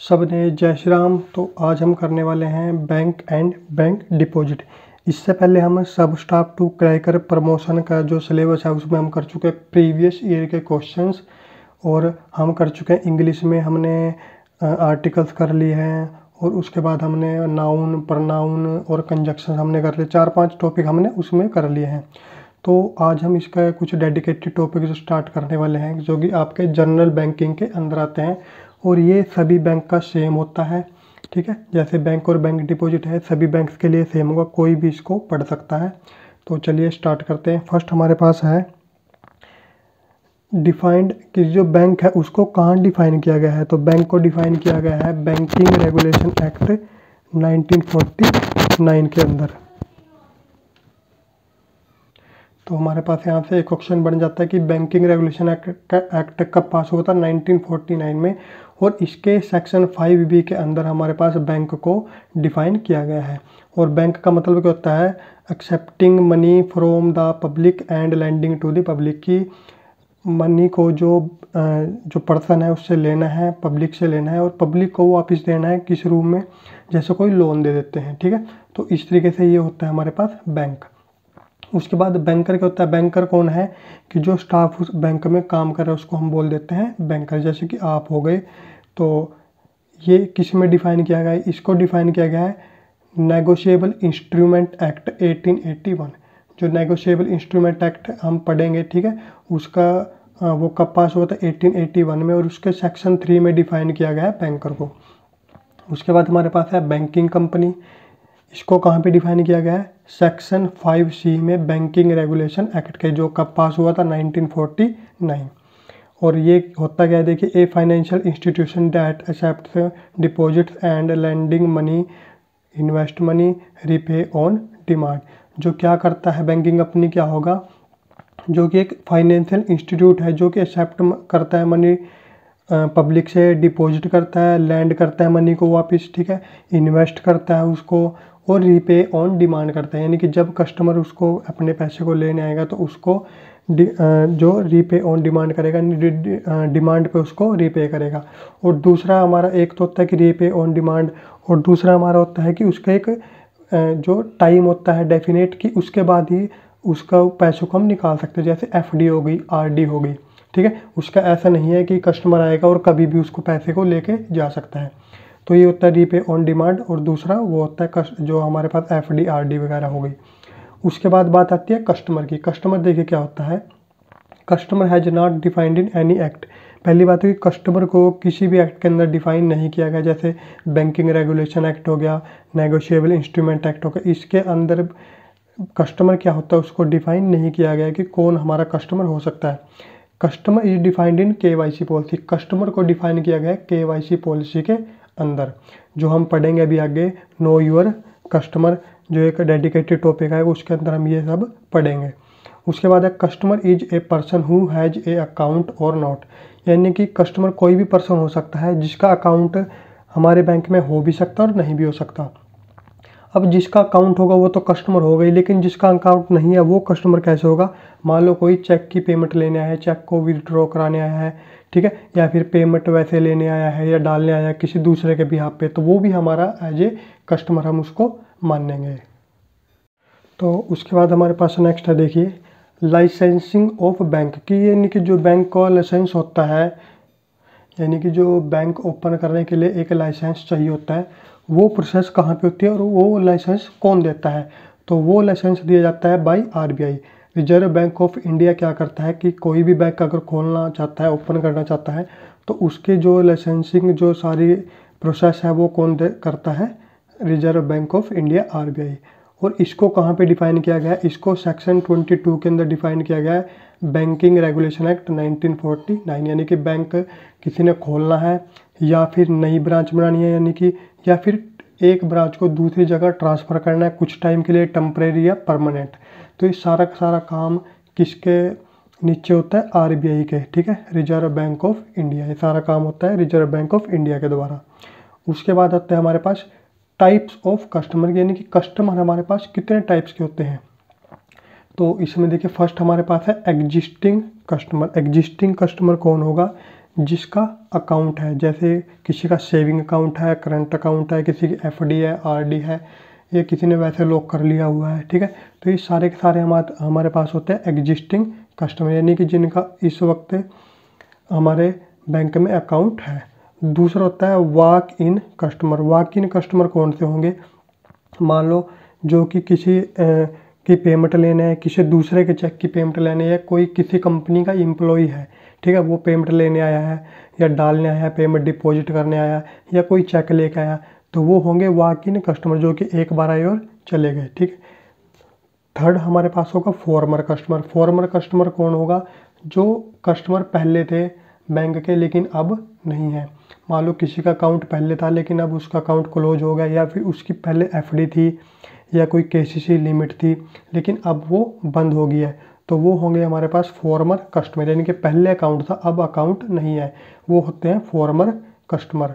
सबने जय श्री राम। तो आज हम करने वाले हैं बैंक एंड बैंक डिपॉजिट। इससे पहले हम सब स्टाफ टू क्रैकर प्रमोशन का जो सिलेबस है उसमें हम कर चुके हैं प्रीवियस ईयर के क्वेश्चंस, और हम कर चुके हैं इंग्लिश में हमने आर्टिकल्स कर लिए हैं, और उसके बाद हमने नाउन, प्रनाउन और कंजक्शन हमने कर लिए। 4-5 टॉपिक हमने उसमें कर लिए हैं। तो आज हम इसका कुछ डेडिकेटेड टॉपिक स्टार्ट करने वाले हैं जो कि आपके जनरल बैंकिंग के अंदर आते हैं, और ये सभी बैंक का सेम होता है। ठीक है, जैसे बैंक और बैंक डिपॉजिट है सभी बैंक्स के लिए सेम होगा, कोई भी इसको पढ़ सकता है। तो चलिए स्टार्ट करते हैं। फर्स्ट हमारे पास है डिफाइंड कि जो बैंक है उसको कहाँ डिफाइन किया गया है। तो बैंक को डिफाइन किया गया है बैंकिंग रेगुलेशन एक्ट 1949 के अंदर। तो हमारे पास यहाँ से एक क्वेश्चन बन जाता है कि बैंकिंग रेगुलेशन एक्ट कब पास हुआ था, 1949 में, और इसके सेक्शन 5B के अंदर हमारे पास बैंक को डिफाइन किया गया है। और बैंक का मतलब क्या होता है, accepting money from the public and lending to the public, की मनी को जो पर्सन है उससे लेना है, पब्लिक से लेना है, और पब्लिक को वापस देना है किस रूप में, जैसे कोई लोन दे देते हैं। ठीक है, तो इस तरीके से ये होता है हमारे पास बैंक। उसके बाद बैंकर क्या होता है, बैंकर कौन है कि जो स्टाफ उस बैंक में काम कर रहा है उसको हम बोल देते हैं बैंकर, जैसे कि आप हो गए। तो ये किस में डिफाइन किया गया है, इसको डिफाइन किया गया है नेगोशिएबल इंस्ट्रूमेंट एक्ट 1881। जो नेगोशिएबल इंस्ट्रूमेंट एक्ट हम पढ़ेंगे, ठीक है, उसका वो कब पास हुआ था, 1881 में, और उसके सेक्शन 3 में डिफाइन किया गया है बैंकर को। उसके बाद हमारे पास है बैंकिंग कंपनी। इसको कहाँ पे डिफाइन किया गया है, सेक्शन 5C में बैंकिंग रेगुलेशन एक्ट के, जो कब पास हुआ था, 1949। और ये होता क्या है, देखिए, a financial institution that accepts deposits and lending money, invest money, repay on demand. जो क्या करता है बैंकिंग कंपनी, क्या होगा, जो कि एक फाइनेंशियल इंस्टीट्यूट है जो कि एक्सेप्ट करता है मनी पब्लिक से, डिपॉजिट करता है, लैंड करता है मनी को वापस, ठीक है, इन्वेस्ट करता है उसको, और रीपे ऑन डिमांड करता है। यानी कि जब कस्टमर उसको अपने पैसे को लेने आएगा तो उसको जो रीपे ऑन डिमांड करेगा, डिमांड पे उसको रीपे करेगा। और दूसरा हमारा एक तो होता है कि रीपे ऑन डिमांड, और दूसरा हमारा होता है कि उसका एक जो टाइम होता है डेफिनेट, कि उसके बाद ही उसका पैसों को हम निकाल सकते हैं, जैसे FD हो गई, RD हो गई। ठीक है, उसका ऐसा नहीं है कि कस्टमर आएगा और कभी भी उसको पैसे को लेके जा सकता है। तो ये होता है रीपे ऑन डिमांड, और दूसरा वो होता है जो हमारे पास FD RD वगैरह हो गई। उसके बाद बात आती है कस्टमर की। कस्टमर देखिए क्या होता है, customer has not defined in any act. पहली बात है कि कस्टमर को किसी भी एक्ट के अंदर डिफाइन नहीं किया गया, जैसे बैंकिंग रेगुलेशन एक्ट हो गया, नेगोशिएबल इंस्ट्रूमेंट एक्ट हो गया, इसके अंदर कस्टमर क्या होता है उसको डिफाइन नहीं किया गया कि कौन हमारा कस्टमर हो सकता है। Customer is defined in KYC policy. Customer को डिफाइन किया गया है KYC पॉलिसी के अंदर, जो हम पढ़ेंगे अभी आगे, नो योर कस्टमर, जो एक डेडिकेटेड टॉपिक है, उसके अंदर हम ये सब पढ़ेंगे। उसके बाद है customer is a person who has a account और नॉट। यानी कि कस्टमर कोई भी पर्सन हो सकता है जिसका अकाउंट हमारे बैंक में हो भी सकता है और नहीं भी हो सकता। अब जिसका अकाउंट होगा वो तो कस्टमर हो गई, लेकिन जिसका अकाउंट नहीं है वो कस्टमर कैसे होगा। मान लो कोई चेक की पेमेंट लेने आया है, चेक को विड्रॉ कराने आया है, ठीक है, या फिर पेमेंट वैसे लेने आया है या डालने आया है किसी दूसरे के बिहाफ पे, तो वो भी हमारा एज ए कस्टमर हम उसको मानेंगे। तो उसके बाद हमारे पास नेक्स्ट है, देखिए, लाइसेंसिंग ऑफ बैंक की। यानी कि जो बैंक का लाइसेंस होता है, यानी कि जो बैंक ओपन करने के लिए एक लाइसेंस चाहिए होता है, वो प्रोसेस कहाँ पे होती है और वो लाइसेंस कौन देता है। तो वो लाइसेंस दिया जाता है by RBI। Reserve bank of India क्या करता है कि कोई भी बैंक अगर खोलना चाहता है, ओपन करना चाहता है, तो उसके जो लाइसेंसिंग जो सारी प्रोसेस है वो कौन करता है, reserve bank of India RBI। और इसको कहाँ पे डिफाइन किया गया है, इसको सेक्शन 22 के अंदर डिफाइन किया गया है बैंकिंग रेगुलेशन एक्ट 1949। यानी कि बैंक किसी ने खोलना है या फिर नई ब्रांच बनानी है, यानी कि या फिर एक ब्रांच को दूसरी जगह ट्रांसफ़र करना है कुछ टाइम के लिए, टेम्परेरी या परमानेंट, तो ये सारा सारा काम किसके नीचे होता है, RBI के, ठीक है, रिजर्व बैंक ऑफ इंडिया। ये सारा काम होता है रिजर्व बैंक ऑफ इंडिया के द्वारा। उसके बाद आता है हमारे पास टाइप्स ऑफ कस्टमर, यानी कि कस्टमर हमारे पास कितने टाइप्स के होते हैं। तो इसमें देखिए फर्स्ट हमारे पास है एग्जिस्टिंग कस्टमर। एग्जिस्टिंग कस्टमर कौन होगा, जिसका अकाउंट है, जैसे किसी का सेविंग अकाउंट है, करंट अकाउंट है, किसी की एफडी है, आरडी है, ये किसी ने वैसे लॉक कर लिया हुआ है, ठीक है। तो ये सारे के सारे हमारे पास होते हैं एग्जिस्टिंग कस्टमर, यानी कि जिनका इस वक्त हमारे बैंक में अकाउंट है। दूसरा होता है walk in customer. Walk in customer कौन से होंगे? मान लो जो कि किसी की पेमेंट लेने है, किसी दूसरे के चेक की पेमेंट लेने है, कोई किसी कंपनी का एम्प्लॉय है, ठीक है, वो पेमेंट लेने आया है या डालने आया है, पेमेंट डिपॉजिट करने आया है, या कोई चेक लेके आया, तो वो होंगे वॉक इन कस्टमर, जो कि एक बार आए और चले गए, ठीक है। थर्ड हमारे पास होगा फॉर्मर कस्टमर। फॉर्मर कस्टमर कौन होगा? जो कस्टमर पहले थे बैंक के लेकिन अब नहीं है। मान लो किसी का अकाउंट पहले था लेकिन अब उसका अकाउंट क्लोज हो गया, या फिर उसकी पहले एफडी थी या कोई केसीसी लिमिट थी लेकिन अब वो बंद हो गई है, तो वो होंगे हमारे पास फॉर्मर कस्टमर, यानी कि पहले अकाउंट था अब अकाउंट नहीं है, वो होते हैं फॉर्मर कस्टमर।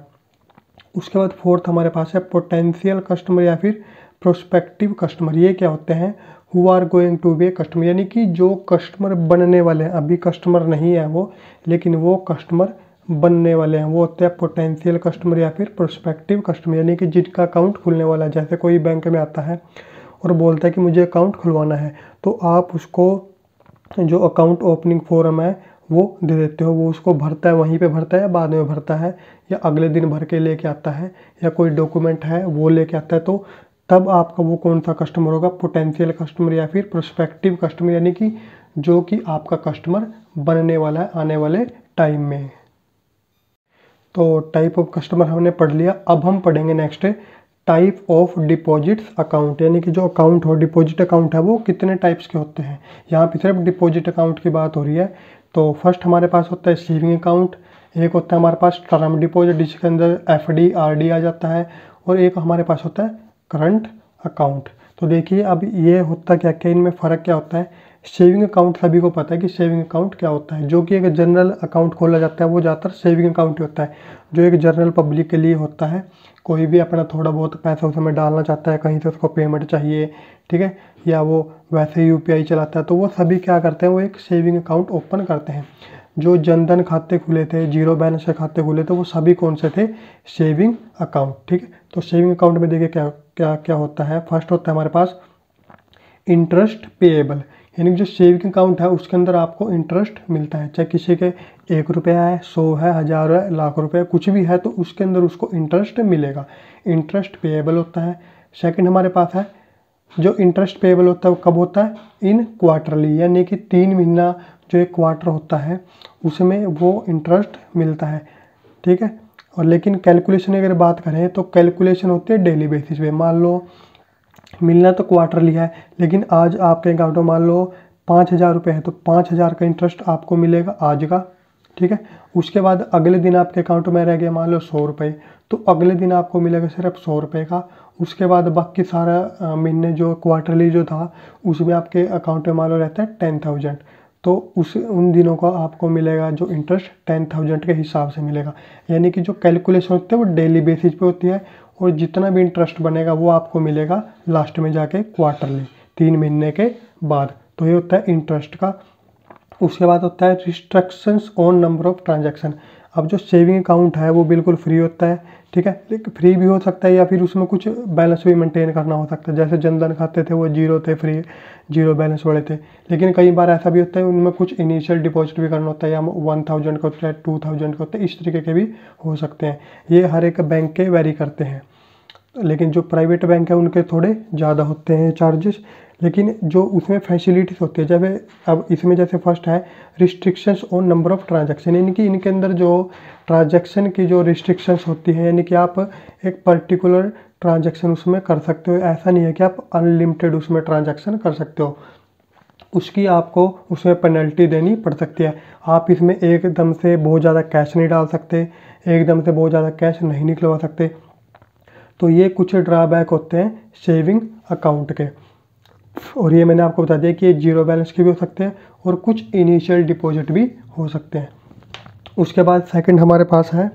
उसके बाद फोर्थ हमारे पास है पोटेंशियल कस्टमर या फिर प्रोस्पेक्टिव कस्टमर। ये क्या होते हैं? Who are going to be a customer, यानी कि जो कस्टमर बनने वाले हैं, अभी कस्टमर नहीं है वो, लेकिन वो कस्टमर बनने वाले हैं, वो होते हैं पोटेंशियल कस्टमर या फिर प्रोस्पेक्टिव कस्टमर, यानी कि जिनका अकाउंट खुलने वाला है। जैसे कोई बैंक में आता है और बोलता है कि मुझे अकाउंट खुलवाना है, तो आप उसको जो अकाउंट ओपनिंग फॉर्म है वो दे देते हो, वो उसको भरता है, वहीं पे भरता है या बाद में भरता है या अगले दिन भर के लेके आता है, या कोई डॉक्यूमेंट है वो लेके आता है, तो तब आपका वो कौन सा कस्टमर होगा? पोटेंशियल कस्टमर या फिर प्रोस्पेक्टिव कस्टमर, यानी कि जो कि आपका कस्टमर बनने वाला है आने वाले टाइम में। तो टाइप ऑफ कस्टमर हमने पढ़ लिया। अब हम पढ़ेंगे next type of deposits account, यानी कि जो अकाउंट हो, डिपॉजिट अकाउंट है, वो कितने टाइप्स के होते हैं। यहाँ पे सिर्फ डिपॉजिट अकाउंट की बात हो रही है। तो फर्स्ट हमारे पास होता है सेविंग अकाउंट, एक होता है हमारे पास टर्म डिपॉजिट जिसके अंदर एफडी आरडी आ जाता है, और एक हमारे पास होता है करंट अकाउंट। तो देखिए अब ये होता क्या क्या, इनमें फ़र्क क्या होता है। सेविंग अकाउंट सभी को पता है कि सेविंग अकाउंट क्या होता है, जो कि एक जनरल अकाउंट खोला जाता है वो ज़्यादातर सेविंग अकाउंट ही होता है, जो एक जनरल पब्लिक के लिए होता है। कोई भी अपना थोड़ा बहुत पैसा उसमें डालना चाहता है, कहीं से उसको पेमेंट चाहिए, ठीक है, या वो वैसे यूपीआई चलाता है, तो वो सभी क्या करते हैं, वो एक सेविंग अकाउंट ओपन करते हैं। जो जनधन खाते खुले थे, जीरो बैलेंस के खाते खुले थे, वो सभी कौन से थे? सेविंग अकाउंट, ठीक है। तो सेविंग अकाउंट में देखिए क्या क्या क्या होता है। फर्स्ट होता है हमारे पास इंटरेस्ट पेएबल, यानी जो सेविंग अकाउंट है उसके अंदर आपको इंटरेस्ट मिलता है, चाहे किसी के 1 रुपया है, 100 है, 1000 है, लाख रुपये कुछ भी है, तो उसके अंदर उसको इंटरेस्ट मिलेगा, इंटरेस्ट पेएबल होता है। सेकंड हमारे पास है जो इंटरेस्ट पेएबल होता है वो कब होता है? इन क्वार्टरली, यानी कि 3 महीना जो एक क्वार्टर होता है उसमें वो इंटरेस्ट मिलता है, ठीक है। और लेकिन कैलकुलेशन अगर बात करें तो कैलकुलेशन होती है डेली बेसिस पे। मान लो मिलना तो क्वार्टरली है, लेकिन आज आपके अकाउंट में मान लो 5000 रुपये है, तो 5000 का इंटरेस्ट आपको मिलेगा आज का, ठीक है। उसके बाद अगले दिन आपके अकाउंट में रह गया मान लो 100 रुपये, तो अगले दिन आपको मिलेगा सिर्फ 100 रुपये का। उसके बाद बाकी सारा महीने जो क्वार्टरली जो था उसमें आपके अकाउंट में मान लो रहता है 10,000, तो उन दिनों का आपको मिलेगा जो इंटरेस्ट 10,000 के हिसाब से मिलेगा। यानी कि जो कैलकुलेशन होती है वो डेली बेसिस पे होती है, और जितना भी इंटरेस्ट बनेगा वो आपको मिलेगा लास्ट में जाके क्वार्टरली 3 महीने के बाद। तो ये होता है इंटरेस्ट का। उसके बाद होता है restrictions on number of transaction. अब जो सेविंग अकाउंट है वो बिल्कुल फ्री होता है, ठीक है, लेकिन फ्री भी हो सकता है या फिर उसमें कुछ बैलेंस भी मेंटेन करना हो सकता है। जैसे जनधन खाते थे वो जीरो थे, फ्री जीरो बैलेंस वाले थे, लेकिन कई बार ऐसा भी होता है उनमें कुछ इनिशियल डिपॉजिट भी करना होता है, या 1000 का होता है, 2000 का होता है, इस तरीके के भी हो सकते हैं। ये हर एक बैंक के वेरी करते हैं, लेकिन जो प्राइवेट बैंक है उनके थोड़े ज़्यादा होते हैं चार्जेस, लेकिन जो उसमें फैसिलिटीज़ होती है। जब अब इसमें जैसे फर्स्ट है restrictions on number of transaction, यानी कि इनके अंदर जो ट्रांजैक्शन की जो रिस्ट्रिक्शंस होती है, यानी कि आप एक पर्टिकुलर ट्रांजैक्शन उसमें कर सकते हो, ऐसा नहीं है कि आप अनलिमिटेड उसमें ट्रांजैक्शन कर सकते हो, उसकी आपको उसमें पेनल्टी देनी पड़ सकती है। आप इसमें एकदम से बहुत ज़्यादा कैश नहीं डाल सकते, एकदम से बहुत ज़्यादा कैश नहीं निकलवा सकते। तो ये कुछ ड्रॉबैक होते हैं सेविंग अकाउंट के, और ये मैंने आपको बता दिया कि ये जीरो बैलेंस के भी हो सकते हैं और कुछ इनिशियल डिपॉजिट भी हो सकते हैं। उसके बाद सेकंड हमारे पास है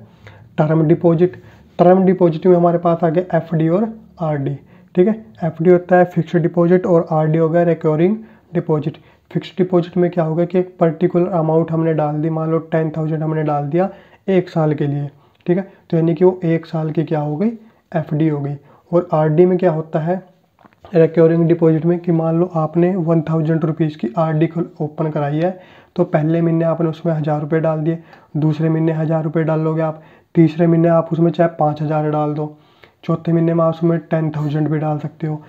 टर्म डिपॉजिट। टर्म डिपॉजिट में हमारे पास आ गया एफडी और आरडी, ठीक है। एफडी होता है फिक्स्ड डिपॉजिट और आरडी हो गया रिकरिंग डिपॉजिट। फिक्स्ड डिपॉजिट में क्या होगा कि एक पर्टिकुलर अमाउंट हमने डाल दी, मान लो 10,000 हमने डाल दिया 1 साल के लिए, ठीक है, तो यानी कि वो 1 साल की क्या हो गई, एफडी हो गई। और आरडी में क्या होता है, रिकरिंग डिपॉजिट में, कि मान लो आपने 1000 रुपीज़ की आरडी ओपन कराई है, तो पहले महीने आपने उसमें 1000 रुपये डाल दिए, दूसरे महीने 1000 रुपये डाल लोगे आप, तीसरे महीने आप उसमें चाहे 5000 डाल दो, चौथे महीने में आप उसमें 10,000 भी डाल सकते हो,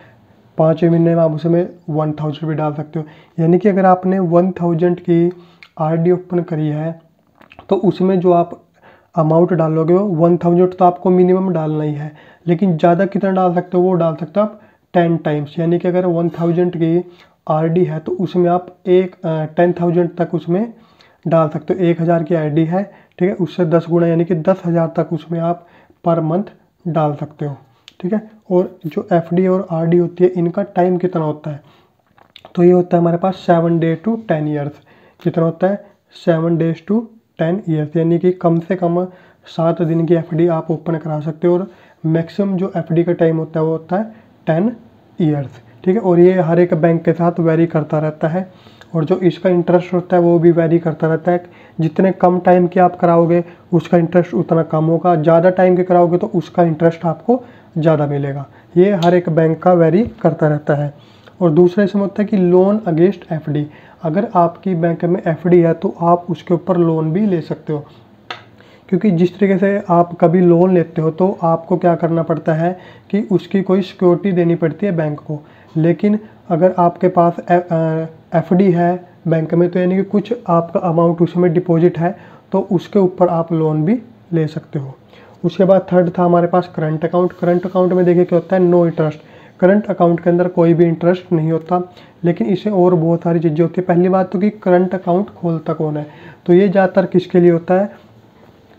पाँचवें महीने में आप उसमें 1000 भी डाल सकते हो। यानी कि अगर आपने 1000 की आरडी ओपन करी है तो उसमें जो आप अमाउंट डालोगे वो 1000 तो आपको मिनिमम डालना ही है, लेकिन ज़्यादा कितना डाल सकते हो, वो डाल सकते हो आप 10 टाइम्स। यानी कि अगर 1000 की आरडी है तो उसमें आप 10,000 तक उसमें डाल सकते हो। 1000 की आरडी है, ठीक है, उससे 10 गुना यानी कि 10,000 तक उसमें आप पर मंथ डाल सकते हो, ठीक है। और जो एफडी और आरडी होती है इनका टाइम कितना होता है, तो ये होता है हमारे पास 7 डे टू 10 ईयर्स। कितना होता है, 7 डेज टू 10 ईयर्स, यानी कि कम से कम 7 दिन की एफडी आप ओपन करा सकते हो। और मैक्सिमम जो एफडी का टाइम होता है वो होता है 10 ईयर्स, ठीक है। और ये हर एक बैंक के साथ वेरी करता रहता है, और जो इसका इंटरेस्ट होता है वो भी वेरी करता रहता है। जितने कम टाइम के आप कराओगे उसका इंटरेस्ट उतना कम होगा, ज़्यादा टाइम के कराओगे तो उसका इंटरेस्ट आपको ज़्यादा मिलेगा। ये हर एक बैंक का वेरी करता रहता है। और दूसरा इसमें होता है कि लोन अगेंस्ट एफडी, अगर आपकी बैंक में एफडी है तो आप उसके ऊपर लोन भी ले सकते हो, क्योंकि जिस तरीके से आप कभी लोन लेते हो तो आपको क्या करना पड़ता है कि उसकी कोई सिक्योरिटी देनी पड़ती है बैंक को। लेकिन अगर आपके पास एफडी है बैंक में, तो यानी कि कुछ आपका अमाउंट उसमें डिपॉजिट है, तो उसके ऊपर आप लोन भी ले सकते हो। उसके बाद थर्ड था हमारे पास करंट अकाउंट। करंट अकाउंट में देखिए क्या होता है, नो इंटरेस्ट। करंट अकाउंट के अंदर कोई भी इंटरेस्ट नहीं होता, लेकिन इसे और बहुत सारी चीज़ें होती है। पहली बात तो कि करंट अकाउंट खोलता कौन है, तो ये ज़्यादातर किसके लिए होता है,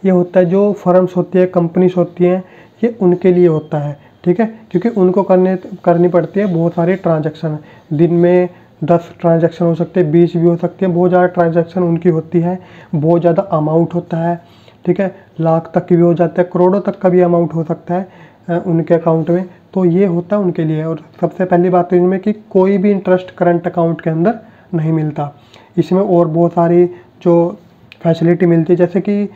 ये होता है जो फर्म्स होती है, कंपनीज होती हैं, ये उनके लिए होता है, ठीक है। क्योंकि उनको करनी पड़ती है बहुत सारे ट्रांजैक्शन, दिन में 10 ट्रांजैक्शन हो सकते हैं, 20 भी हो सकते हैं, बहुत ज़्यादा ट्रांजैक्शन उनकी होती है, बहुत ज़्यादा अमाउंट होता है, ठीक है, लाख तक की भी हो जाता है, करोड़ों तक का भी अमाउंट हो सकता है उनके अकाउंट में, तो ये होता है उनके लिए। और सबसे पहली बात तो इनमें कि कोई भी इंटरेस्ट करंट अकाउंट के अंदर नहीं मिलता। इसमें और बहुत सारी जो फैसिलिटी मिलती है, जैसे कि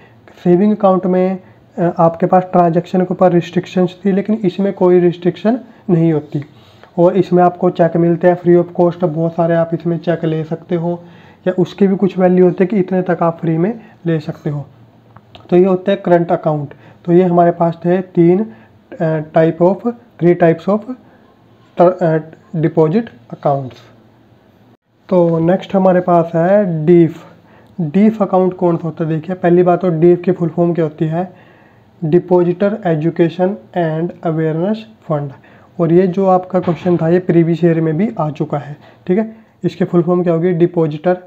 सेविंग अकाउंट में आपके पास ट्रांजैक्शन के ऊपर रिस्ट्रिक्शंस थी, लेकिन इसमें कोई रिस्ट्रिक्शन नहीं होती। और इसमें आपको चेक मिलते हैं फ्री ऑफ कॉस्ट, बहुत सारे आप इसमें चेक ले सकते हो, या उसकी भी कुछ वैल्यू होती है कि इतने तक आप फ्री में ले सकते हो। तो ये होता है करंट अकाउंट। तो ये हमारे पास थे three types of deposit accounts. तो नेक्स्ट हमारे पास है डीफ। डीफ अकाउंट कौन सा होता है, देखिए पहली बात तो डीफ की फुल फॉर्म क्या होती है, depositor education and awareness fund. और ये जो आपका क्वेश्चन था ये प्रीवियस ईयर में भी आ चुका है, ठीक है। इसके फुल फॉर्म क्या होगी, depositor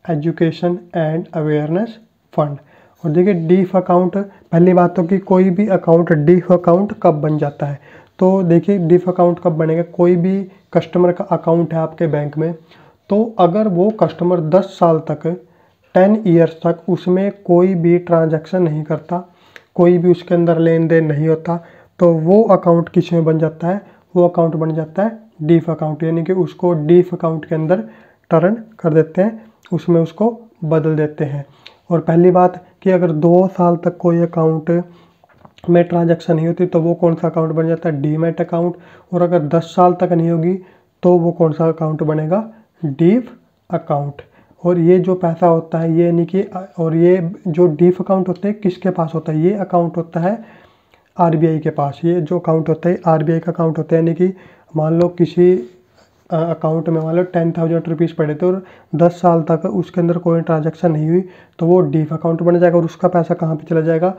education and awareness fund. और देखिए डीफ अकाउंट, पहली बात तो कि कोई भी अकाउंट डीफ अकाउंट कब बन जाता है, तो देखिए डीफ अकाउंट कब बनेगा, कोई भी कस्टमर का अकाउंट है आपके बैंक में, तो अगर वो कस्टमर 10 साल तक 10 ईयर्स तक उसमें कोई भी ट्रांजैक्शन नहीं करता, कोई भी उसके अंदर लेन देन नहीं होता, तो वो अकाउंट किस में बन जाता है, वो अकाउंट बन जाता है डीफ अकाउंट। यानी कि उसको डीफ अकाउंट के अंदर टर्न कर देते हैं, उसमें उसको बदल देते हैं। और पहली बात कि अगर 2 साल तक कोई अकाउंट में ट्रांजैक्शन नहीं होती तो वो कौन सा अकाउंट बन जाता है, डीमैट अकाउंट। और अगर 10 साल तक नहीं होगी तो वो कौन सा अकाउंट बनेगा, डीफ अकाउंट। और ये जो पैसा होता है ये नहीं कि, और ये जो डीफ अकाउंट होते हैं किसके पास होता है, ये अकाउंट होता है आरबीआई के पास। ये जो अकाउंट होता है आरबीआई का अकाउंट होता है, यानी कि मान लो किसी अकाउंट में मान लो 10,000 रुपीज़ पड़े थे और 10 साल तक उसके अंदर कोई ट्रांजैक्शन नहीं हुई, तो वो डीफ अकाउंट बन जाएगा। और उसका पैसा कहाँ पे चला जाएगा,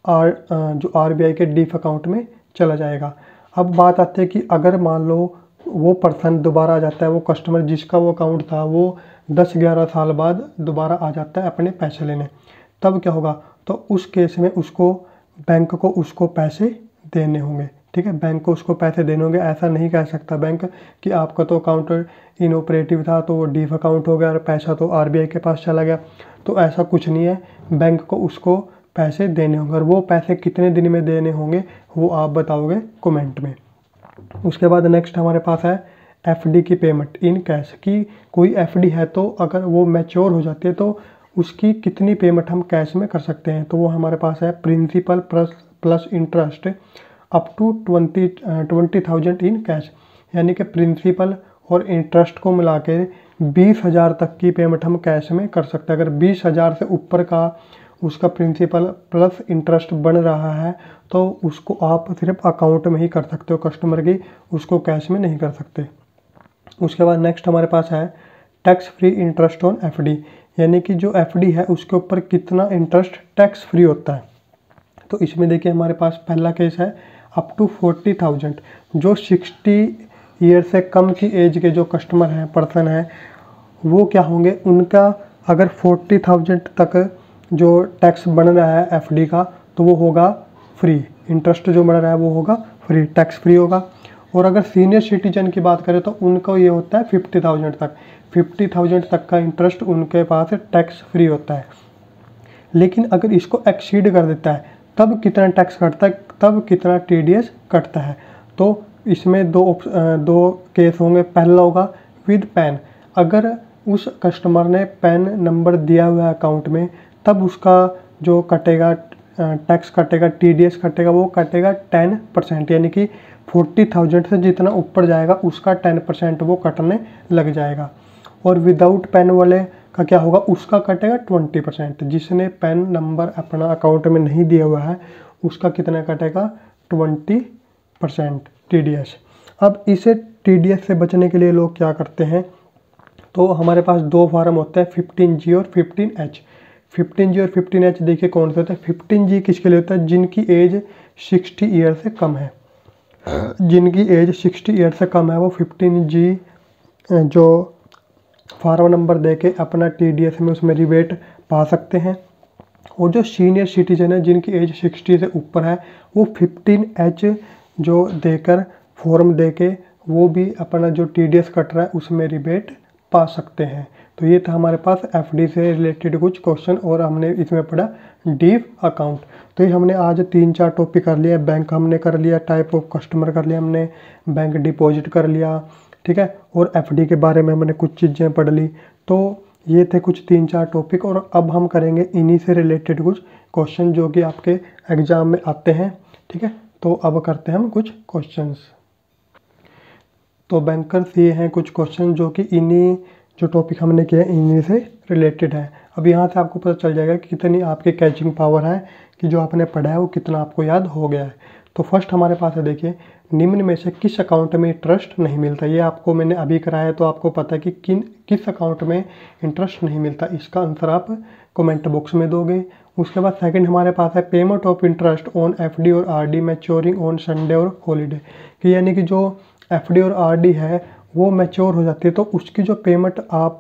जो आरबीआई के डीफ अकाउंट में चला जाएगा। अब बात आती है कि अगर मान लो वो पर्सन दोबारा आ जाता है, वो कस्टमर जिसका वो अकाउंट था वो 10-11 साल बाद दोबारा आ जाता है अपने पैसे लेने, तब क्या होगा, तो उस केस में उसको बैंक को उसको पैसे देने होंगे, ठीक है। बैंक को उसको पैसे देने होंगे। ऐसा नहीं कह सकता बैंक कि आपका तो अकाउंट इनऑपरेटिव था तो वो डीफ अकाउंट हो गया और पैसा तो आरबीआई के पास चला गया, तो ऐसा कुछ नहीं है। बैंक को उसको पैसे देने होंगे, और वो पैसे कितने दिन में देने होंगे वो आप बताओगे कमेंट में। उसके बाद नेक्स्ट हमारे पास है एफडी की पेमेंट इन कैश, कि कोई एफडी है तो अगर वो मैच्योर हो जाती है तो उसकी कितनी पेमेंट हम कैश में कर सकते हैं। तो वो हमारे पास है principal plus interest up to 20,000 in cash, यानी कि प्रिंसिपल और इंटरेस्ट को मिला के 20,000 तक की पेमेंट हम कैश में कर सकते हैं। अगर 20,000 से ऊपर का उसका प्रिंसिपल प्लस इंटरेस्ट बन रहा है तो उसको आप सिर्फ अकाउंट में ही कर सकते हो कस्टमर की, उसको कैश में नहीं कर सकते। उसके बाद नेक्स्ट हमारे पास है tax free interest on FD, यानी कि जो एफडी है उसके ऊपर कितना इंटरेस्ट टैक्स फ्री होता है। तो इसमें देखिए हमारे पास पहला केस है अप टू 40,000, जो 60 ईयर से कम की एज के जो कस्टमर हैं, पर्सन हैं, वो क्या होंगे, उनका अगर 40,000 तक जो टैक्स बन रहा है एफडी का तो वो होगा फ्री, इंटरेस्ट जो बन रहा है वो होगा फ्री, टैक्स फ्री होगा। और अगर सीनियर सिटीजन की बात करें तो उनको ये होता है 50,000 तक, 50,000 तक का इंटरेस्ट उनके पास टैक्स फ्री होता है। लेकिन अगर इसको एक्सीड कर देता है तब कितना टैक्स कटता है, तब कितना टीडीएस कटता है। तो इसमें दो केस होंगे। पहला होगा विद पैन, अगर उस कस्टमर ने पैन नंबर दिया हुआ है अकाउंट में तब उसका जो कटेगा टैक्स कटेगा, टीडीएस कटेगा, वो कटेगा 10%, यानी कि 40,000 से जितना ऊपर जाएगा उसका 10% वो कटने लग जाएगा। और विदाउट पैन वाले का क्या होगा, उसका कटेगा 20%। जिसने पैन नंबर अपना अकाउंट में नहीं दिया हुआ है उसका कितना कटेगा, 20% टीडीएस। अब इसे टीडीएस से बचने के लिए लोग क्या करते हैं, तो हमारे पास दो फार्म होते हैं 15G और 15H। 15G और 15H देखिए कौन से होते हैं। 15G किसके लिए होता है, जिनकी एज 60 ईयर से कम है, जिनकी एज 60 ईयर से कम है वो 15G जो फार्म नंबर देके अपना टीडीएस में उसमें रिबेट पा सकते हैं। और जो सीनियर सिटीजन है जिनकी एज 60 से ऊपर है वो 15H जो देकर फॉर्म देके वो भी अपना जो टीडीएस कट रहा है उसमें रिबेट पा सकते हैं। तो ये था हमारे पास एफडी से रिलेटेड कुछ क्वेश्चन, और हमने इसमें पढ़ा डीप अकाउंट। तो ये हमने आज 3-4 टॉपिक कर लिया। बैंक हमने कर लिया, टाइप ऑफ कस्टमर कर लिया हमने, बैंक डिपॉजिट कर लिया, ठीक है, और एफडी के बारे में हमने कुछ चीज़ें पढ़ ली। तो ये थे कुछ 3-4 टॉपिक, और अब हम करेंगे इन्हीं से रिलेटेड कुछ क्वेश्चन जो कि आपके एग्ज़ाम में आते हैं, ठीक है। तो अब करते हैं हम कुछ क्वेश्चंस। तो बैंकर्स ये हैं कुछ क्वेश्चन जो कि इन्हीं जो टॉपिक हमने किया है इन्हीं से रिलेटेड है। अब यहाँ से आपको पता चल जाएगा कि कितनी आपकी कैचिंग पावर है, कि जो आपने पढ़ा है वो कितना आपको याद हो गया है। तो फर्स्ट हमारे पास है, देखिए, निम्न में से किस अकाउंट में इंटरेस्ट नहीं मिलता। ये आपको मैंने अभी कराया है तो आपको पता है कि किस अकाउंट में इंटरेस्ट नहीं मिलता। इसका आंसर आप कमेंट बॉक्स में दोगे। उसके बाद सेकंड हमारे पास है payment of interest on FD और आरडी मैच्योरिंग ऑन संडे और हॉलीडे, कि यानी कि जो एफडी और आरडी है वो मैच्योर हो जाती है तो उसकी जो पेमेंट आप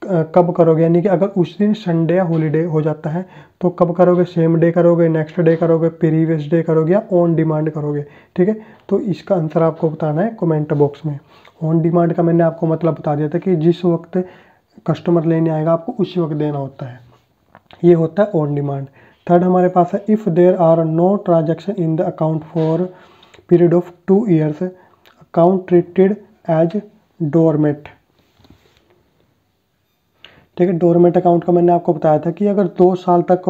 कब करोगे, यानी कि अगर उस दिन संडे या हॉलीडे हो जाता है तो कब करोगे, सेम डे करोगे, नेक्स्ट डे करोगे, प्रीवियस डे करोगे या ऑन डिमांड करोगे, ठीक है। तो इसका आंसर आपको बताना है कमेंट बॉक्स में। ऑन डिमांड का मैंने आपको मतलब बता दिया था कि जिस वक्त कस्टमर लेने आएगा आपको उसी वक्त देना होता है, ये होता है ऑन डिमांड। थर्ड हमारे पास है if there are no transaction in the account for period of 2 years account treated as dormant, ठीक है। डोरमेट अकाउंट का मैंने आपको बताया था कि अगर 2 साल तक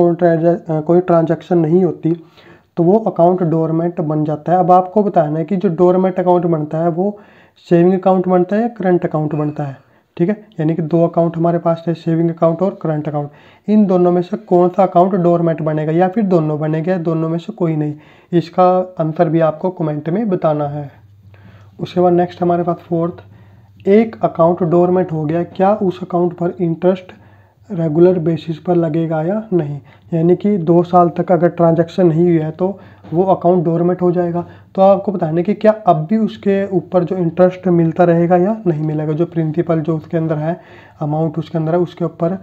कोई ट्रांजैक्शन नहीं होती तो वो अकाउंट डोरमेट बन जाता है। अब आपको बताना है कि जो डोरमेट अकाउंट बनता है वो सेविंग अकाउंट बनता है या करंट अकाउंट बनता है, ठीक है। यानी कि 2 अकाउंट हमारे पास है, सेविंग अकाउंट और करंट अकाउंट। इन दोनों में से कौन सा अकाउंट डोरमेट बनेगा, या फिर दोनों बनेगा या दोनों में से कोई नहीं, इसका आंसर भी आपको कमेंट में बताना है। उसके बाद नेक्स्ट हमारे पास फोर्थ, एक अकाउंट डोरमेट हो गया, क्या उस अकाउंट पर इंटरेस्ट रेगुलर बेसिस पर लगेगा या नहीं। यानी कि 2 साल तक अगर ट्रांजैक्शन नहीं हुआ है तो वो अकाउंट डोरमेट हो जाएगा। तो आपको बताना है कि क्या अब भी उसके ऊपर जो इंटरेस्ट मिलता रहेगा या नहीं मिलेगा, जो प्रिंसिपल जो उसके अंदर है, अमाउंट उसके अंदर है, उसके ऊपर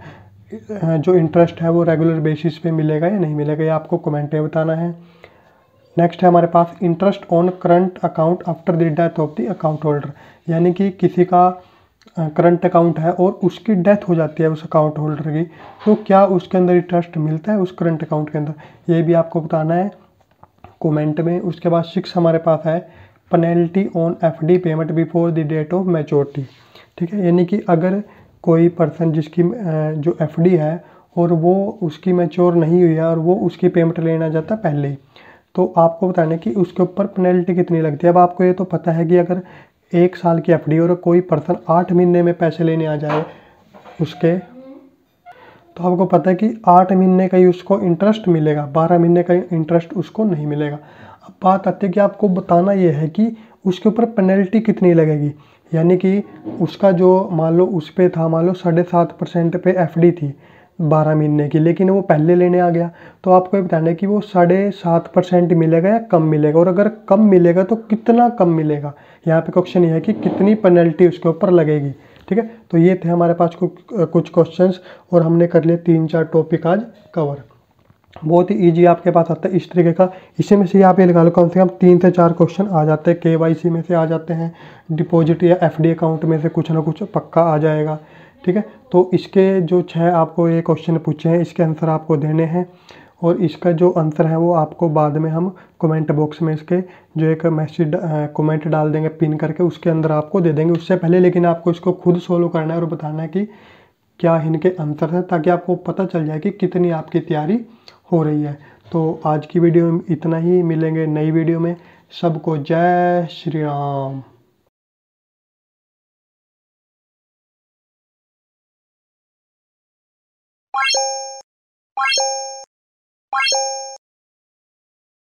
जो इंटरेस्ट है वो रेगुलर बेसिस पे मिलेगा या नहीं मिलेगा, ये आपको कमेंट में बताना है। नेक्स्ट है हमारे पास interest on current account after the death of the account holder, यानी कि किसी का करंट अकाउंट है और उसकी डेथ हो जाती है उस अकाउंट होल्डर की, तो क्या उसके अंदर इंटरेस्ट मिलता है उस करंट अकाउंट के अंदर, ये भी आपको बताना है कमेंट में। उसके बाद 6 हमारे पास है penalty on FD payment before the date of maturity. ठीक है, यानी कि अगर कोई पर्सन जिसकी जो एफडी है और वो उसकी मैच्योर नहीं हुई है और वो उसकी पेमेंट लेना चाहता है पहले ही, तो आपको बताना है कि उसके ऊपर पेनल्टी कितनी लगती है। अब आपको ये तो पता है कि अगर 1 साल की एफडी और कोई पर्सन 8 महीने में पैसे लेने आ जाए उसके, तो आपको पता है कि 8 महीने का ही उसको इंटरेस्ट मिलेगा, 12 महीने का इंटरेस्ट उसको नहीं मिलेगा। अब बात आती है कि आपको बताना ये है कि उसके ऊपर पेनल्टी कितनी लगेगी। यानी कि उसका जो मान लो उस पे था, मान लो 7.5% पे एफडी थी 12 महीने की, लेकिन वो पहले लेने आ गया, तो आपको ये बताना है कि वो 7.5% मिलेगा या कम मिलेगा, और अगर कम मिलेगा तो कितना कम मिलेगा। यहाँ पे क्वेश्चन ये है कि कितनी पेनल्टी उसके ऊपर लगेगी। ठीक है, तो ये थे हमारे पास कुछ क्वेश्चंस, और हमने कर लिए 3-4 टॉपिक आज कवर। बहुत ही इजी आपके पास आता है इस तरीके का। इसी में से आप ये लगा लो कम से कम 3 से 4 क्वेश्चन आ जाते हैं, केवाईसी में से आ जाते हैं, डिपॉजिट या एफडी अकाउंट में से कुछ ना कुछ पक्का आ जाएगा। ठीक है, तो इसके जो 6 आपको ये क्वेश्चन पूछे हैं इसके आंसर आपको देने हैं, और इसका जो आंसर है वो आपको बाद में हम कमेंट बॉक्स में इसके जो एक मैसेज कमेंट डाल देंगे पिन करके, उसके अंदर आपको दे देंगे। उससे पहले लेकिन आपको इसको खुद सोल्व करना है और बताना है कि क्या इनके आंसर है, ताकि आपको पता चल जाए कि कितनी आपकी तैयारी हो रही है। तो आज की वीडियो में इतना ही, मिलेंगे नई वीडियो में। सबको जय श्री राम।